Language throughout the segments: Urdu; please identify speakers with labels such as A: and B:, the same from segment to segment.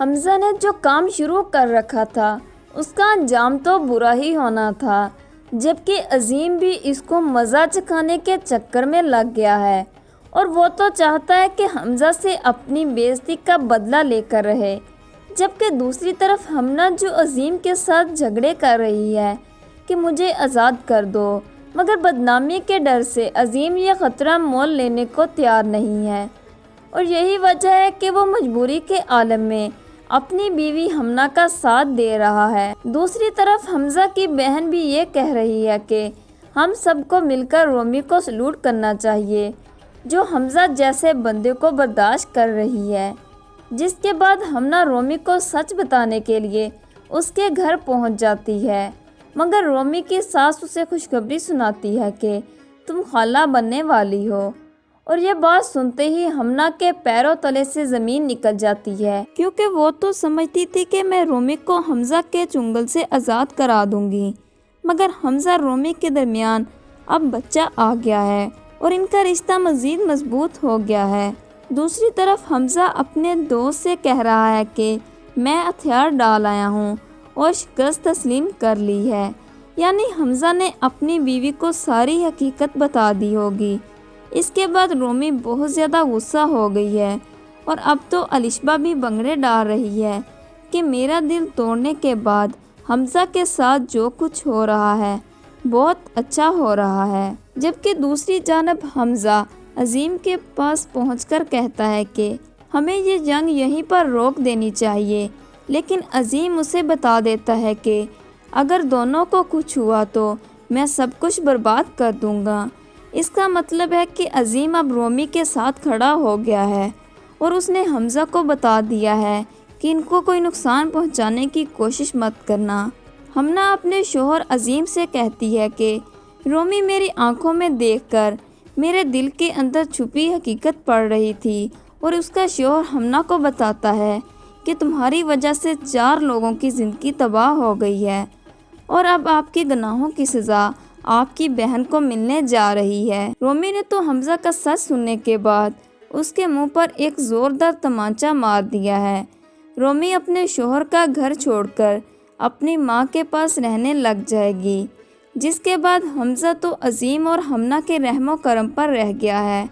A: حمزہ نے جو کام شروع کر رکھا تھا اس کا انجام تو برا ہی ہونا تھا، جبکہ عظیم بھی اس کو مزہ چکھانے کے چکر میں لگ گیا ہے اور وہ تو چاہتا ہے کہ حمزہ سے اپنی بے عزتی کا بدلہ لے کر رہے، جبکہ دوسری طرف ہمنا جو عظیم کے ساتھ جھگڑے کر رہی ہے کہ مجھے آزاد کر دو، مگر بدنامی کے ڈر سے عظیم یہ خطرہ مول لینے کو تیار نہیں ہے، اور یہی وجہ ہے کہ وہ مجبوری کے عالم میں اپنی بیوی ہمنا کا ساتھ دے رہا ہے۔ دوسری طرف حمزہ کی بہن بھی یہ کہہ رہی ہے کہ ہم سب کو مل کر رومی کو سلوٹ کرنا چاہیے، جو حمزہ جیسے بندے کو برداشت کر رہی ہے، جس کے بعد ہمنا رومی کو سچ بتانے کے لیے اس کے گھر پہنچ جاتی ہے، مگر رومی کی ساس اسے خوشخبری سناتی ہے کہ تم خالہ بننے والی ہو، اور یہ بات سنتے ہی ہمنا کے پیروں تلے سے زمین نکل جاتی ہے، کیونکہ وہ تو سمجھتی تھی کہ میں رومی کو حمزہ کے چنگل سے آزاد کرا دوں گی، مگر حمزہ رومی کے درمیان اب بچہ آ گیا ہے اور ان کا رشتہ مزید مضبوط ہو گیا ہے۔ دوسری طرف حمزہ اپنے دوست سے کہہ رہا ہے کہ میں ہتھیار ڈال آیا ہوں اور شکست تسلیم کر لی ہے، یعنی حمزہ نے اپنی بیوی کو ساری حقیقت بتا دی ہوگی۔ اس کے بعد رومی بہت زیادہ غصہ ہو گئی ہے اور اب تو الشبہ بھی بنگڑے ڈال رہی ہے کہ میرا دل توڑنے کے بعد حمزہ کے ساتھ جو کچھ ہو رہا ہے بہت اچھا ہو رہا ہے، جبکہ دوسری جانب حمزہ عظیم کے پاس پہنچ کر کہتا ہے کہ ہمیں یہ جنگ یہیں پر روک دینی چاہیے، لیکن عظیم اسے بتا دیتا ہے کہ اگر دونوں کو کچھ ہوا تو میں سب کچھ برباد کر دوں گا۔ اس کا مطلب ہے کہ عظیم اب رومی کے ساتھ کھڑا ہو گیا ہے اور اس نے حمزہ کو بتا دیا ہے کہ ان کو کوئی نقصان پہنچانے کی کوشش مت کرنا۔ ہمنا اپنے شوہر عظیم سے کہتی ہے کہ رومی میری آنکھوں میں دیکھ کر میرے دل کے اندر چھپی حقیقت پڑھ رہی تھی، اور اس کا شوہر ہمنا کو بتاتا ہے کہ تمہاری وجہ سے 4 لوگوں کی زندگی تباہ ہو گئی ہے اور اب آپ کے گناہوں کی سزا آپ کی بہن کو ملنے جا رہی ہے۔ رومی نے تو حمزہ کا سچ سننے کے بعد اس کے منہ پر ایک زوردار تمانچہ مار دیا ہے۔ رومی اپنے شوہر کا گھر چھوڑ کر اپنی ماں کے پاس رہنے لگ جائے گی، جس کے بعد حمزہ تو عظیم اور ہمنا کے رحم و کرم پر رہ گیا ہے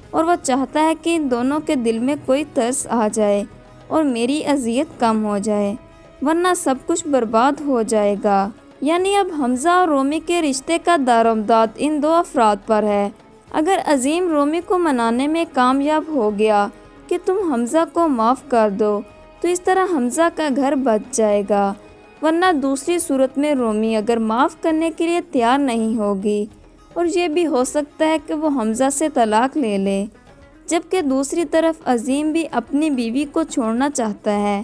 A: اور وہ چاہتا ہے کہ ان دونوں کے دل میں کوئی ترس آ جائے اور میری اذیت کم ہو جائے، ورنہ سب کچھ برباد ہو جائے گا۔ یعنی اب حمزہ اور رومی کے رشتے کا دارومدار ان 2 افراد پر ہے۔ اگر عظیم رومی کو منانے میں کامیاب ہو گیا کہ تم حمزہ کو معاف کر دو تو اس طرح حمزہ کا گھر بچ جائے گا، ورنہ دوسری صورت میں رومی اگر معاف کرنے کے لیے تیار نہیں ہوگی اور یہ بھی ہو سکتا ہے کہ وہ حمزہ سے طلاق لے لے، جبکہ دوسری طرف عظیم بھی اپنی بیوی کو چھوڑنا چاہتا ہے،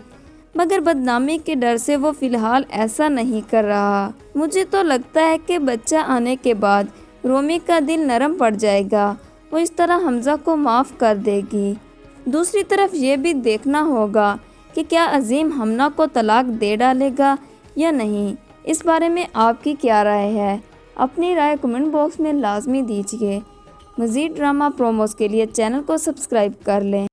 A: مگر بدنامی کے ڈر سے وہ فی الحال ایسا نہیں کر رہا۔ مجھے تو لگتا ہے کہ بچہ آنے کے بعد رومی کا دل نرم پڑ جائے گا، وہ اس طرح حمزہ کو معاف کر دے گی۔ دوسری طرف یہ بھی دیکھنا ہوگا کہ کیا عظیم ہمنا کو طلاق دے ڈالے گا یا نہیں۔ اس بارے میں آپ کی کیا رائے ہے؟ اپنی رائے کمنٹ باکس میں لازمی دیجیے۔ مزید ڈرامہ پروموز کے لیے چینل کو سبسکرائب کر لیں۔